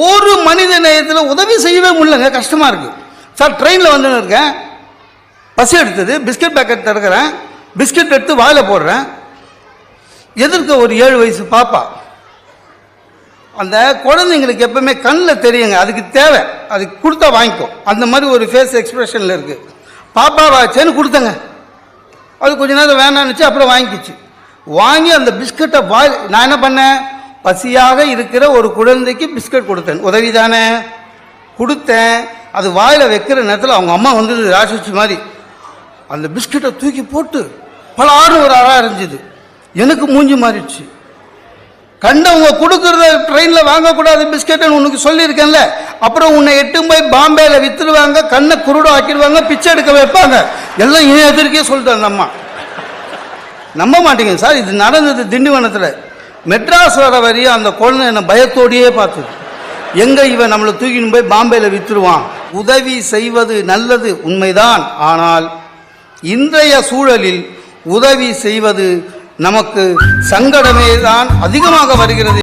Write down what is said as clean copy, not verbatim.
ஒரு மனித நேயத்தில் உதவி செய்யவே முடியலங்க, கஷ்டமாக இருக்குது. சார் ட்ரெயினில் வந்துன்னு இருக்கேன், பசி எடுத்தது, பிஸ்கட் பேக்கெட் திறக்கிறேன், பிஸ்கட் எடுத்து வாயில் போடுறேன். எதிர்க்க ஒரு 7 வயசு பாப்பா. அந்த குழந்தைங்களுக்கு எப்பவுமே கண்ணில் தெரியுங்க, அதுக்கு தேவை, அதுக்கு கொடுத்தா வாங்கிக்கும். அந்த மாதிரி ஒரு ஃபேஸ் எக்ஸ்பிரஷனில் இருக்குது. பாப்பா வாச்சேன்னு கொடுத்தங்க. அது கொஞ்ச நேரம் வேணான்னுச்சு, அப்புறம் வாங்கிக்கிச்சு. வாங்கி அந்த பிஸ்கட்டை நான் என்ன பண்ணேன், பசியாக இருக்கிற ஒரு குழந்தைக்கு பிஸ்கட் கொடுத்தேன், உதவி தானே கொடுத்தேன். அது வாயில் வைக்கிற நேரத்தில் அவங்க அம்மா வந்தது ராட்சசி மாதிரி. அந்த பிஸ்கட்டை தூக்கி போட்டு பலாறு ஒரு அறா இருந்துச்சு. எனக்கு மூஞ்சி மாறிடுச்சு. கண்டவங்க கொடுக்கறத ட்ரெயினில் வாங்கக்கூடாது பிஸ்கெட்டுன்னு உனக்கு சொல்லியிருக்கேன்ல, அப்புறம் உன்னை எட்டு போய் பாம்பேயில் விற்றுடுவாங்க, கண்ணை குருடம் ஆக்கிடுவாங்க, பிச்சை எடுக்க வைப்பாங்க, எல்லாம் ஏன் எதிர்க்கே சொல்லிட்டு அந்த அம்மா. நம்ப மாட்டீங்க சார், இது நடந்தது திண்டிவனத்தில். மெட்ராஸ் வர வரையும் அந்த குழந்தை என்னை பயத்தோடையே பார்த்தது. எங்கே இவன் நம்மளை தூக்கின்னு போய் பாம்பேயில் விற்றுடுவான். உதவி செய்வது நல்லது உண்மைதான், ஆனால் இன்றைய சூழலில் உதவி செய்வது நமக்கு சங்கடமே தான் அதிகமாக வருகிறது.